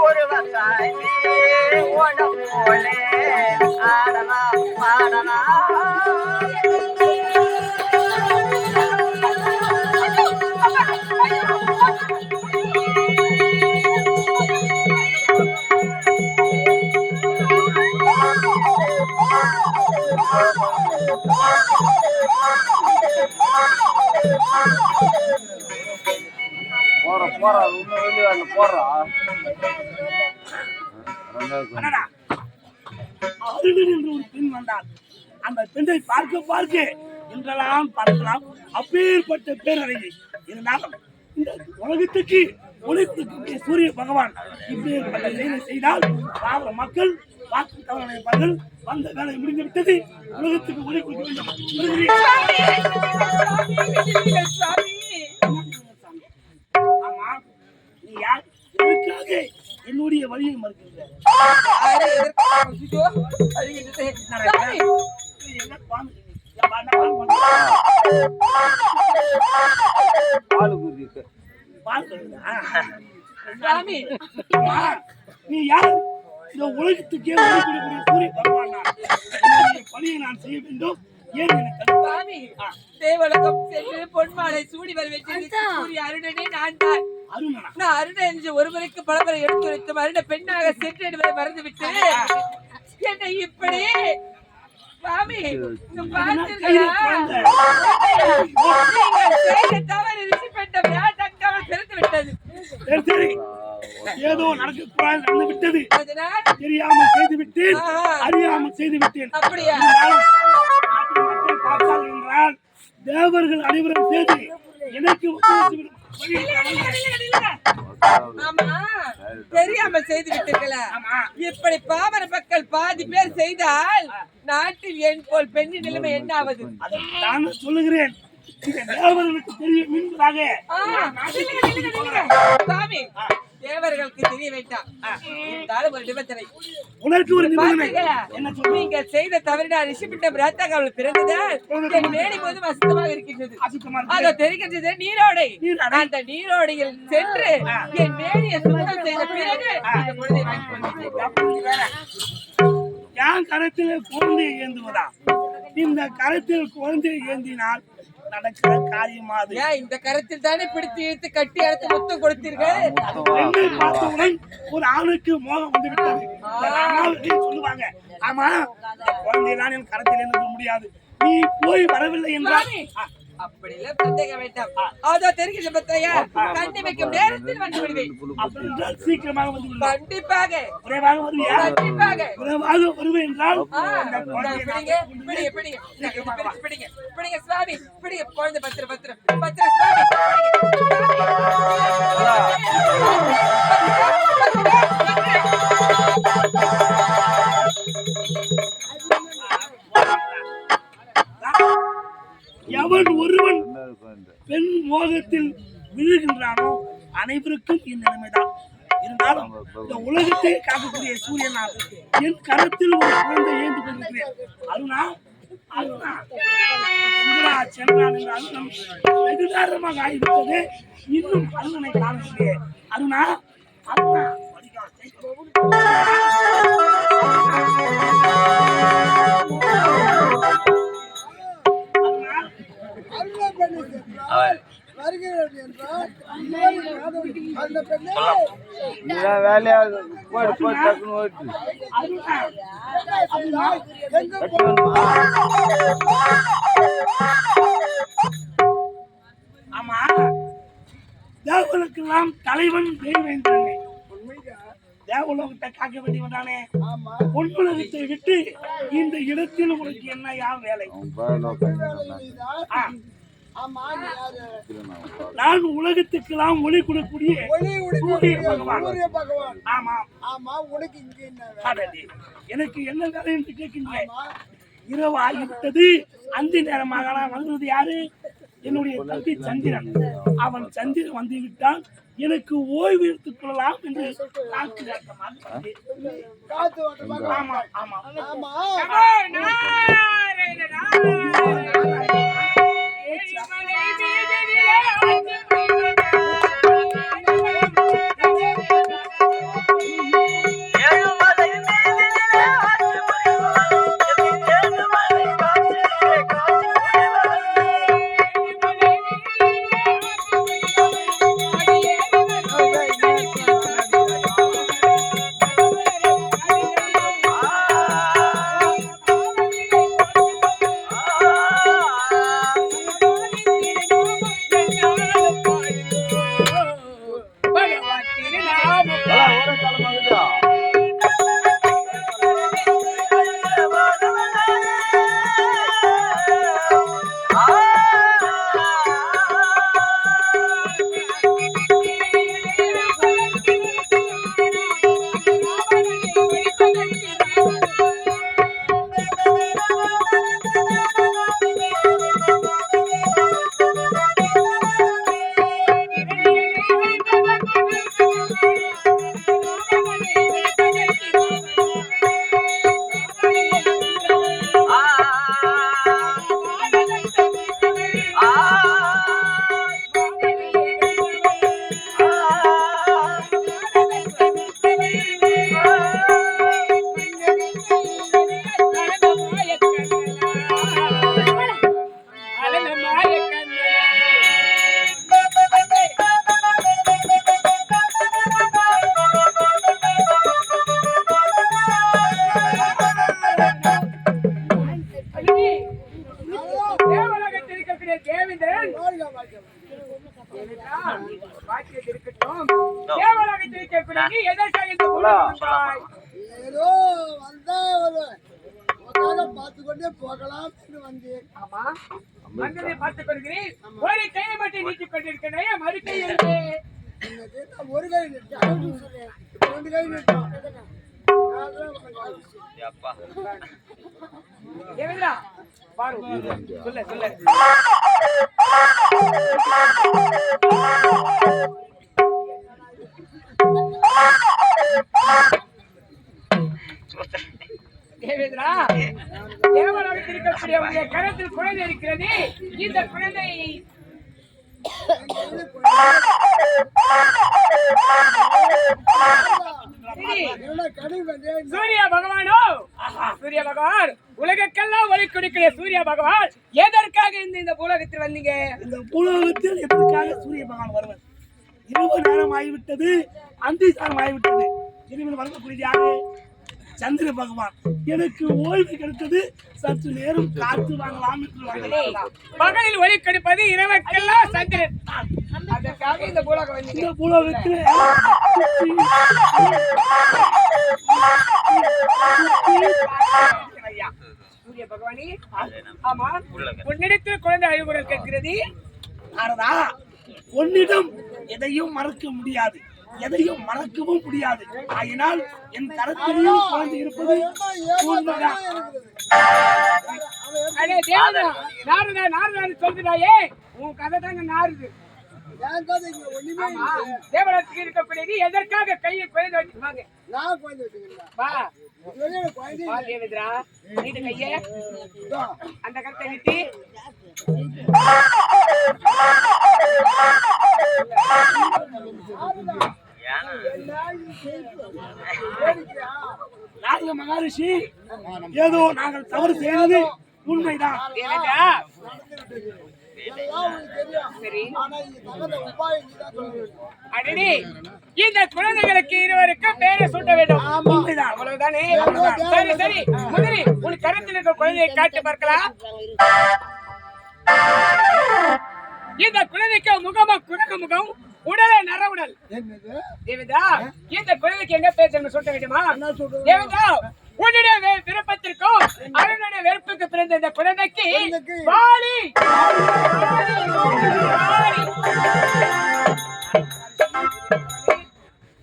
ஒருவர் தாங்கி ஓடம் போல ஆடலாம் பாடலாம் அருணன் என்று ஒரு பெண் வந்தால் அந்த பெண்ணை பார்க்க பார்க்க என்றெல்லாம் பார்க்கலாம். அப்பேற்பட்ட பேரழகி இருந்தாலும் இந்த உலகத்துக்கு ஒளி கொடுக்கக்கூடிய சூரிய பகவான் இப்பேற்பட்ட செயலை செய்தால் பாவ மக்கள் வாக்கு தவறு வந்த வேலை முடிந்து விட்டது. உலகத்துக்கு ஒளி கொடுக்க வேண்டும். ஆமா, நீ யார்? எதற்காக என்னுடைய வழியை மறுக்கின்ற? நீ யார்? இந்த உலகத்துக்கே ஒளி கொடுக்கக்கூடிய சூரிய பகவான் பணியை நான் செய்ய வேண்டும். ஏன் எனக்கு தேவலோகம் சென்று பொன்மாலை சூடி வரவேற்று சூரிய அருணனே நான் தான். நான் அருணன் என்று ஒருவருக்கு பலமுறை எடுத்துரைத்தும் அருண பெண்ணாக சென்று மறந்துவிட்டு என்னை இப்படி சுவாமி தவறு ரிஷிப்பட்ட வியாழக்காமல் பிறந்து விட்டது. ஏதோ நடக்கக்கூடாது நடந்து விட்டது. தெரியாமல் செய்து விட்டேன், அறியாமல் செய்து விட்டேன். அப்படியா? தேவர்கள் அனைவரும் சேர்ந்து எனக்கு ஆமா தெரியாமல் செய்து விட்டீர்களா? இப்படி பாமர மக்கள் பாதி பேர் செய்தால் நாட்டில் என் போல் பெண்ணின் நிலைமை என்ன ஆவது? நான் சொல்லுகிறேன், இந்த தேவர்களுக்கு தெரியும் என்பதாக. சாமி, தேவர்களுக்கு தெரிய வேண்டாம். இருந்தாலும் ஒரு நிபந்தனை. உனக்கு ஒரு நிபந்தனை. என்ன சொல்லி நீங்க செய்த தவறினால் ரிஷிபிட்டம் ராத்தாக்கள் பிறந்ததால் என் மேனி போதும் அசுத்தமாக இருக்கின்றது. அதோ தெரிகின்றது நீரோடை. அந்த நீரோடையில் சென்று என் மேனியை சுத்தம் செய்த பிறகு இந்த குழந்தை என் கரத்தில் குழந்தையை ஏந்துவதா? இந்த கரத்தில் குழந்தையை ஏந்தினால் நடக்கிற காரியமாது. இந்த கரத்தில் தானே பிடித்து இழுத்து கட்டி அறுத்து முத்தம் கொடுத்தீர்கள். என்னை பார்த்தவுடன் ஒரு ஆணுக்கு மோகம் வந்து விட்டது சொல்லுவாங்க. ஆமா, குழந்தையெல்லாம் என் கரத்தில் இருக்க முடியாது, நீ போய் வரவில்லை என்றால் அப்படியெல்லாம் சந்தேகம் வேண்டாம். அதோ தெரிகின்ற பத்தையா கண்டி வைக்கும் நேரத்தில் வந்து விடுவேன். அப்படின்றால் சீக்கிரமாக வந்து விடுவேன். கண்டிப்பாக விரைவாக வருவியா? கண்டிப்பாக விரைவாக வருவேன் என்றால் பிடிங்க சுவாமி, பிடிங்க குழந்தை பத்திரம் பத்திரம் பத்திரம் சுவாமி. எவன் ஒருவன் பெண் மோகத்தில் விழுகின்றானோ அனைவருக்கும் இந்த நிலைமைதான். இருந்தாலும் இந்த உலகத்தை காக்கக்கூடிய சூரியனால் என் கரத்தில் ஒரு குழந்தை ஏந்து கொண்டிருக்கிறேன். அருணா, அருணா எங்கடா சென்றான் என்று அருணம் வெகுகாரமாக ஆகிவிட்டது. இன்னும் அருணனை காணவில்லை. அருணா, அருணா வேலையாவது போய் டக்குன்னு ஓட்டு. ஆமா, தேவர்களுக்கெல்லாம் தலைவன் தேவேந்திரனே. தேவலோகத்தை காக்க வேண்டியவனானே. பொன்னுலகத்தை விட்டு இந்த இடத்தில் உனக்கு என்னையா வேலை? நான் உலகத்துக்கெல்லாம் ஒளி கொடுக்கக்கூடிய சூரிய பகவான். ஆமா, எனக்கு என்ன வேலை என்று கேட்கின்றேன். இரவு ஆகிவிட்டது, அந்தி நேரமாக வந்தது யாரு? என்னுடைய தம்பி சந்திரன். அவன் சந்திரன் வந்து விட்டான், எனக்கு ஓய்வு எடுத்துக் கொள்ளலாம் என்று ஆமா ஆமா பார்த்துக்கொண்டே போகலாம் என்று வந்தேன். ஆமா வந்ததை பார்த்துக் கொள்கிறேன். ஒரு கையை மட்டும் நீட்டிக் கொண்டிருக்கிறேன், மறு கை இருக்கு. என்னது? நான் ஒரு கை நிறுத்தேன், ரெண்டு கை நிறுத்தோம். தேவேந்திரா பாரு, சொல்லு சொல்லு. தேவேந்திரா, தேவராக இருக்கக்கூடிய உங்களுடைய கரத்தில் குழந்தை இருக்கிறது. இந்த குழந்தை சூரிய பகவானோ, சூரிய பகவான் உலகக்கெல்லாம் ஒளி கொடுக்கிற சூரிய பகவான் எதற்காக இந்த பூலோகத்தில் வந்தீங்க? இந்த பூலோகத்தில் எதற்காக சூரிய பகவான் வருவது? இரவு நேரம் ஆகிவிட்டது, அந்தி சாரம் ஆகிவிட்டது. இனிமேல் வரக்கூடிய யாரு? சந்திர பகவான். எனக்கு ஓய்வு கிடைத்தது, சற்று நேரம் காத்து வாங்கலாம் என்று வந்தேன். பகலில் ஒளி கொடுப்பது, இரவுக்கெல்லாம் சந்திரன். அதற்காக இந்த பூலோகம் வந்தீங்க. இந்த பூலோகத்தில் சூரிய பகவானே, ஆமா உன்னிடத்தில் குழந்தை அழுகுரல் கேட்கிறது. நாரதா, உன்னிடம் எதையும் மறக்க முடியாது, எதையும் மறக்கவும் முடியாது. ஆயினால் என் கரத்திலேயே குழந்தை இருப்பது உண்மைதான். அடே தேவதா, நாரதா நாரதான்னு சொல்கிறாயே, உன் கதை தாங்க நாருது. என் கதை இங்க ஒண்ணுமே இல்லை. தேவராஜுக்கு இருக்கக்கூடியது எதற்காக கையை குழந்தை வச்சுப்பாங்க? நான் குழந்தை வச்சுக்கிறேன். வா இதுவரை எனக்கு குழந்தை வா தேவேந்திரா, நீட்டு கைய அந்த கருத்தை நீட்டி. நாரத மகரிஷி, ஏதோ நாங்கள் தவறு செய்தது உண்மைதான். தேவேந்திரா, எல்லாம் உங்களுக்கு தெரியும். சரி ஆனா இது தகுந்த உபாயம் நீதான் சொல்ல வேண்டும். அடனே, இந்த குழந்தைகளுக்கு இருவருக்கும் பேரை சூட்ட வேண்டும். உண்மைதான். அவ்வளவுதானே? சரி சரி, முதலி உன் கருத்தில் இருக்க குழந்தையை காட்டு பார்க்கலாம். இந்த குழந்தைக்கு முகமா குரங்கு முகம், உடலே நர உடல். என்னது? தேவதா, இந்த குழந்தைக்கு எங்க பேர் சொல்ல வேண்டுமா? தேவதா, உன்னுடைய விருப்பத்திற்கும் அவனுடைய வெறுப்புக்கு பிறந்த இந்த குழந்தைக்கு வாலி.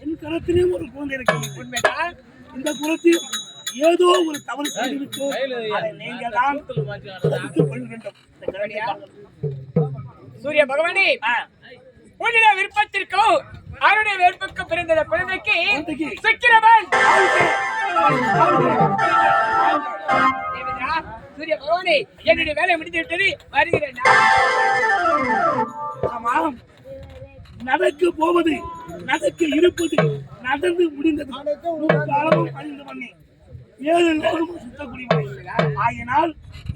என் கரத்திலேயும் ஒரு குழந்தை இருக்கிறது. உண்மைதான். இந்த குலத்தில் ஏதோ ஒரு தவறு செய்துவிட்டோம். அதை நீங்கள் தான் பொறுத்துக் கொள்ள வேண்டும். இந்த குழந்தையா? சூரிய பகவானே, உன்னுடைய விருப்பத்திற்கும் அவனுடைய வெறுப்புக்கு பிறந்த இந்த குழந்தைக்கு சுக்கிரவன். தேவேந்திரா, சூரிய பகவானே, என்னுடைய வேலை முடிந்து விட்டது, வருகிறேன். ஆமாம், நடக்க போவது, நடக்க இருப்பது, நடந்து முடிந்தது. காலமும் அழிந்து பண்ணி 7 லோகமும் சுத்தக்கூடிய ஆயினால்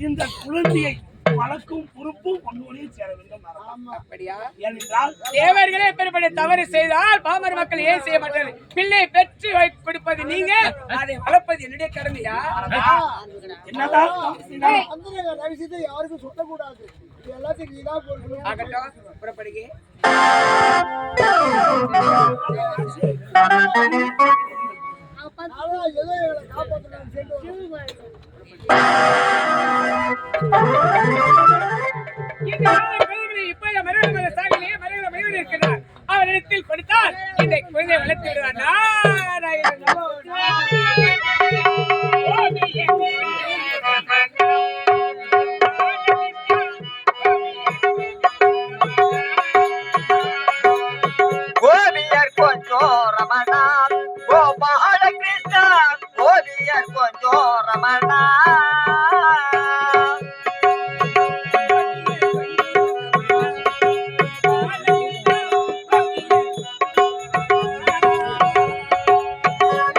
இந்த குழந்தையை வளர்க்கும் பொறுப்பும் ஒன்றோடு சேர வேண்டும். அப்படியா? ஏனென்றால் தேவர்களே பெரும்படி தவறு செய்தால் பாமர மக்கள் ஏன் செய்ய மாட்டார்கள்? பிள்ளை பெற்று கொடுப்பது நீங்க, அதை வளர்ப்பது என்னுடைய கடமையா? என்னதான் அந்த ரகசியத்தை யாருக்கும் சொல்லக்கூடாது. இது எல்லாத்தையும் நீதான் பொறுக்கணும். ஆகட்டும், புறப்படுங்க. ஆனா ஏதோ எங்களை காப்பாற்றணும்னு சொல்லிட்டு இந்த குழந்தைகளை இப்போது மருமகளை சாகலையே, மருமகளை மனிதன் இருக்கிறார். அவரிடத்தில் கொடுத்தால் இந்த குழந்தையை வளர்த்து விடுவார். நாராயண நமோ நாராயண. கோபியர் கொஞ்சம் ரமணா, கோபால கிருஷ்ணா, கோபியர் கொஞ்சம் ரமணா.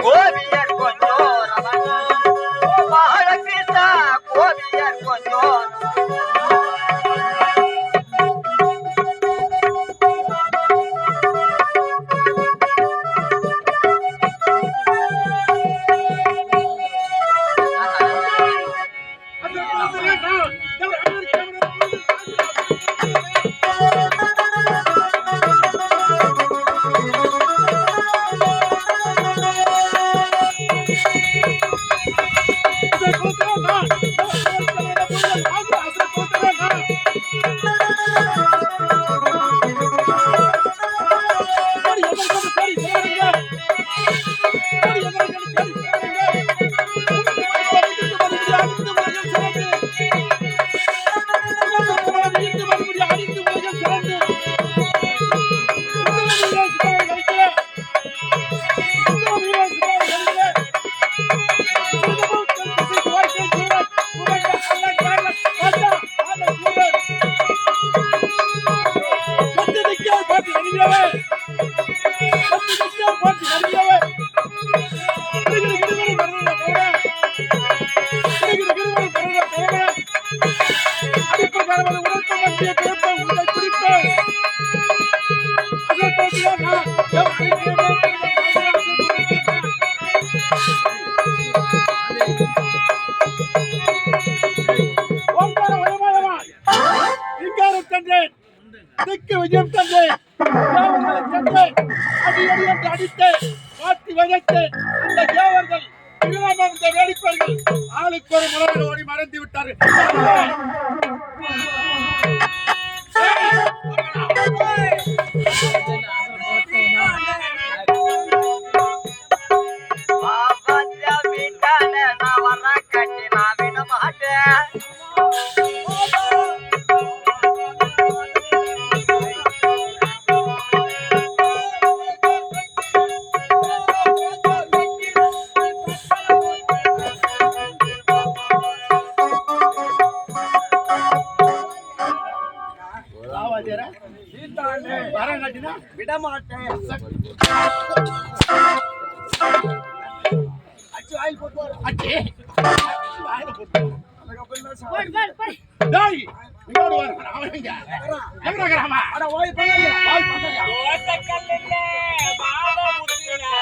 கோபியர் கொஞ்சம் ரமணா, கோபால கிருஷ்ணா, கோபியர் கொஞ்சம். இந்த அடிப்பு பரவல் உணர்த்த மத்திய கேட்ப உங்களை குறித்து அதை பற்றியா நான் ஓங்கார வயமாயமாய் இங்காரம் தந்தேன் திக்கு விஜயம் தந்தேன் தேவர்களை தந்தேன் அடி அடி என்று அடித்து மாற்றி வதைத்து அந்த தேவர்கள் திருவாமந்த வேடிப்பார்கள் ஆளுக்கு ஒரு முறையில் ஓடி மறைந்து விட்டார்கள். பாவத்தை விட்டாலே நான் வர கட்டி நான் விட மாட்டேன். வரம் கட்டினா விட மாட்டேன். அச்சு வாயில் போட்டு அச்சு வாயில போட்டு டேய் இங்கோடு வர அவன் எங்க எங்கடா அட ஓய் பண்ணல வாய் பண்ணல தோட்டக்கல்லில மாட முத்தினா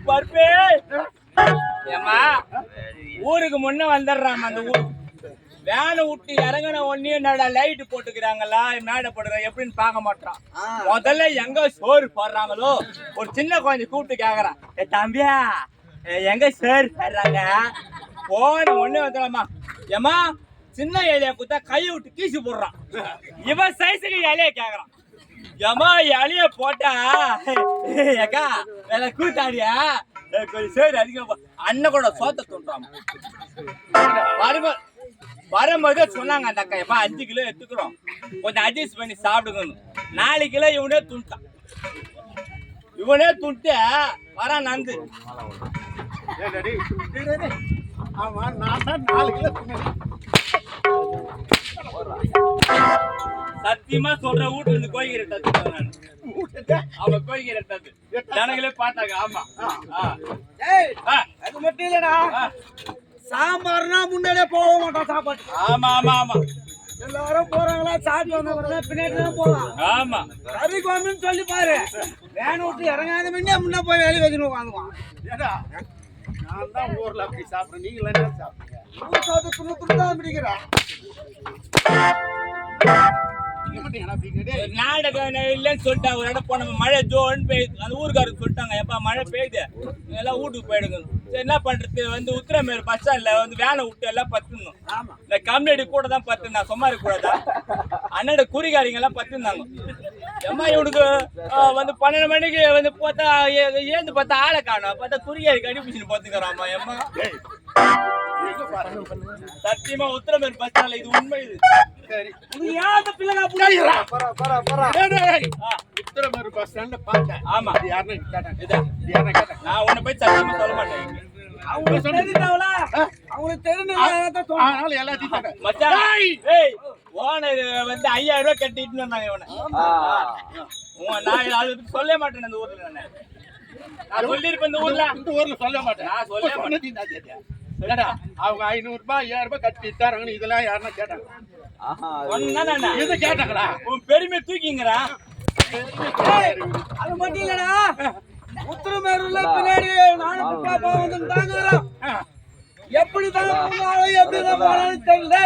பருப்பே ஏமா ஊருக்கு முன்ன வந்துடுறாம அந்த ஊர் வேனை விட்டு இறங்கின ஒன்னே என்னடா லைட் போட்டுக்கிறாங்களா மேடை போடுற எப்படின்னு பார்க்க மாட்டான். முதல்ல எங்க சோறு போடுறாங்களோ ஒரு சின்ன குழந்தை கூப்பிட்டு கேக்குறான், ஏ தம்பியா எங்க சோறு போடுறாங்க போன ஒண்ணே வந்துடாமா ஏமா சின்ன இலைய குத்தா கையை விட்டு கீசி போடுறான். இவன் சைஸுக்கு இலைய கேக்குறான். ஏமா இலைய போட்டா ஏக்கா வேலை கூத்தாடியா கொஞ்சம் சோறு அதிகம் அண்ணன் கூட சோத்த தோன்றாம வரும்போது சொன்னாங்க அந்த அக்கா எப்பா 5 கிலோ எடுத்துக்கிறோம் கொஞ்சம் அட்ஜஸ்ட் பண்ணி சாப்பிடுங்கன்னு. 4 கிலோ இவனே துண்டான். இவனே துண்டு வரான் நந்து சத்தியமா சொல்ற வீட்டுல இருந்து கோயிக்கிற தத்து அவ கோயிக்கிற தத்து ஜனங்களே பார்த்தாங்க. ஆமா அது மட்டும் இல்லடா, சாம்பார்னா முன்னாடியே போக மாட்டோம் சாப்பாடு. ஆமா ஆமா ஆமா எல்லாரும் போறாங்களா சாப்பிட்டு வந்தவங்க பின்னாடி தான் போவான். ஆமா கறி கோமின்னு சொல்லி பாரு வேன் விட்டு இறங்காத முன்னே முன்ன போய் வேலையை வச்சுன்னு உட்காந்துவான். ஏடா நான் தான் ஊர்ல அப்படி சாப்பிடுறேன், நீங்களே என்ன சாப்பிடுங்க? ஊர் சாப்பிட்டு துண்ணு துண்ணு தான் பிடிக்கிறேன். நீங்க மட்டும் என்ன அப்படிங்க? நாடகம் இல்லைன்னு சொல்லிட்டாங்க. ஒரு இடம் போனோம், மழை ஜோன்னு பெய்யுது. அந்த ஊருக்காரருக்கு சொல்லிட்டாங்க, எப்பா மழை பெய்யுது, எல்லாம் வீட்டுக்கு போயிடுங்க. சரி என்ன பண்றது, வந்து உத்திரமேர் பஸ் ஸ்டாண்ட்ல வந்து வேனை விட்டு எல்லாம் பத்துணும். இந்த கம்யூனிட்டி கூட தான் பத்து, நான் சும்மா இருக்க கூடாதா? அண்ணோட குறிகாரிங்க எல்லாம் பத்துனாங்க. ஏம்மா இவனுக்கு வந்து 12 மணிக்கு வந்து பார்த்தா ஏந்து பார்த்தா ஆளை காணும், பார்த்தா குறிகாரி கடிபிடிச்சுன்னு பார்த்துக்கிறாம்மா. ஏம்மா சத்தியமா உத்திரமேர் பஸ் ஸ்டாண்ட்ல இது உண்மை. இது சரி, ஏன் அந்த பிள்ளைங்க உத்தரமேரு பஸ் ஸ்டாண்ட்ல பார்த்தேன். ஆமா, அது யாருன்னு கேட்டாங்க. இதான் இது யாருன்னு கேட்டாங்க. நான் உன்னை போய் சத்தியமா சொல்ல மாட்டேன். அவங்களுக்கு தெரிஞ்சாவல, அவங்களுக்கு தெரிஞ்சு அதனால எல்லாத்தையும் கேட்டேன். மச்சான், ஏய் ஓனர் வந்து 5000 ரூபாய் கட்டிட்டு வந்தாங்க இவனை. நான் அது சொல்ல மாட்டேன். அந்த ஊர்ல நான் சொல்லிருப்பேன். இந்த ஊர்ல சொல்ல மாட்டேன். நான் சொல்ல மாட்டேன். இல்லடா, அவங்க 500 ரூபாய் 1000 ரூபாய் கட்டி தராங்கன்னு இதெல்லாம் யாருன்னா கேட்டாங்க. இது கேட்டாங்களா? உன் பெருமை தூக்கிங்கிறா. அது மட்டும் இல்லடா, உத்தரமேரூர்ல பின்னாடி நானும் பாப்பா வந்து தாங்குறோம். எப்படி தாங்க எப்படிதான் போறான்னு தெரியல.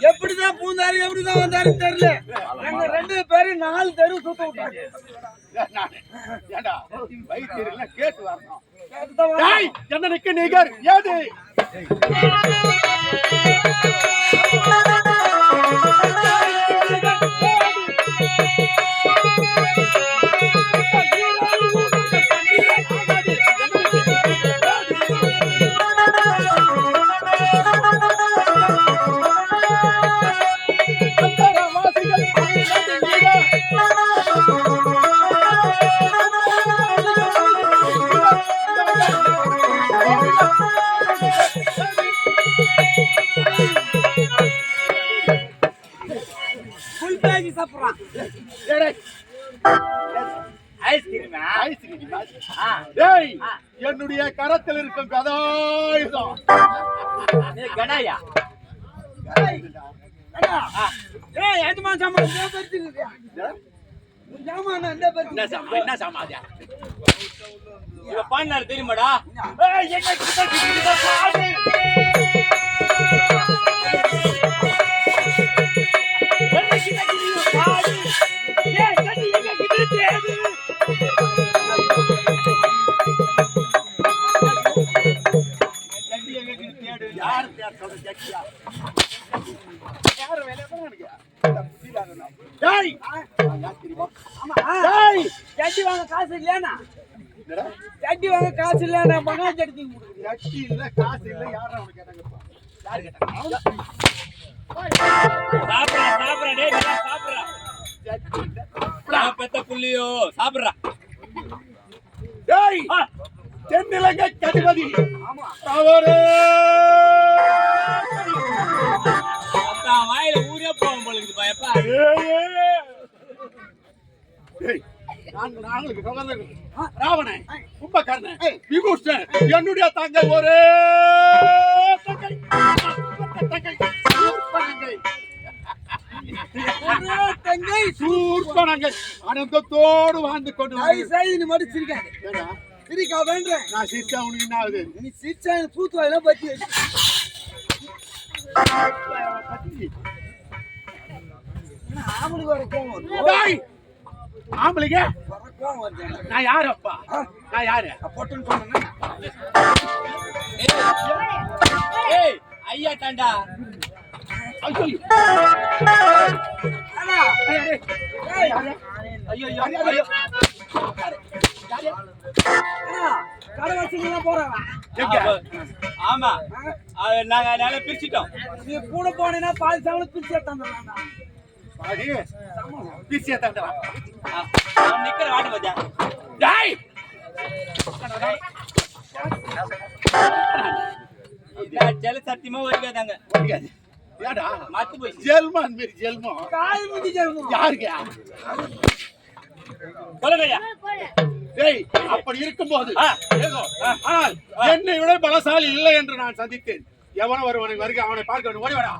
எப்படிதான் பூந்தாரு எப்படிதான் வந்தாரு தெரியல. எங்க 2 பேரும் 4 தெரு சுத்த விட்டாங்க. ஏண்டா வைத்தியர்ல கேட்டு வரணும். கேட்டுதான் என்ன நிக்க நிகர் ஏது சாப்பிடுறான். என்னுடைய கரத்தில் இருக்கும் கதாயுதம். கடாயா எஜமான் சாமான் சாமான் என்ன சாமாதியா இவ பாண்டாரு தெரியுமாடா? சட்டி வாங்க காசு இல்லையா? சட்டி வாங்க காசு இல்லையா? பணம் சட்டி சட்டி இல்ல, காசு இல்ல. யாரும் அவனுக்கு கேட்டாங்கப்பா? யாரு கேட்டாங்க? சாப்பிடுறா சாப்பிடுறா டேய், நல்லா சாப்பிடுறா. நான் பெத்த புள்ளியோ சாப்பிடுறா. டேய் தென்னிலங்கை கதிபதி அவரே அத்தா வாயில ஊரே போகும் போல இருக்குது பயப்பா. நாங்களுக்கு சகோதரர்கள் ராவணன், கும்பகர்ணன், விபூஷன், என்னுடைய தங்கை ஒரே தங்கை சூர்பனங்கள் ஆனந்தத்தோடு வாழ்ந்து கொண்டு செய்தி மட்டும் சிரிக்காது. சிரிக்கா வேண்டேன். நான் சிரிச்சா உனக்கு என்ன ஆகுது? நீ சிரிச்சா தூத்து வாயிலாம் பத்தி ஆம்பளுக்கு வர கோவம் வருது. ஆம்பளைங்க கோவம் வருது. நான் யாரு அப்பா? நான் யாரு? பொட்டுன்னு சொன்னேன். ஏய் ஐயா தாண்டா. ஐயோ ஐயோ ஐயோ கடை வச்சுங்களா போறாங்க. ஆமா நாங்க நல்லா பிரிச்சுட்டோம். நீ கூட போனேன்னா பால் சாவலும் பிரிச்சு எடுத்தாங்க. பிசியா தந்தா நிக்கிற ஆட்டு பத்தியா? டேய் ஜல சத்தியமா வருகாதாங்க. ஏடா மாத்து போய் ஜெல்மான் மேரி ஜெல்மோ காய் முடி ஜெல்மோ யாருக்கு? சொல்லுங்கய்யா. டேய் அப்படி இருக்கும்போது ஆனால் என்னை விட பலசாலி இல்லை என்று நான் சந்தித்தேன். எவனோ ஒருவனை வருக, அவனை பார்க்க வேண்டும். ஓடி வாடா.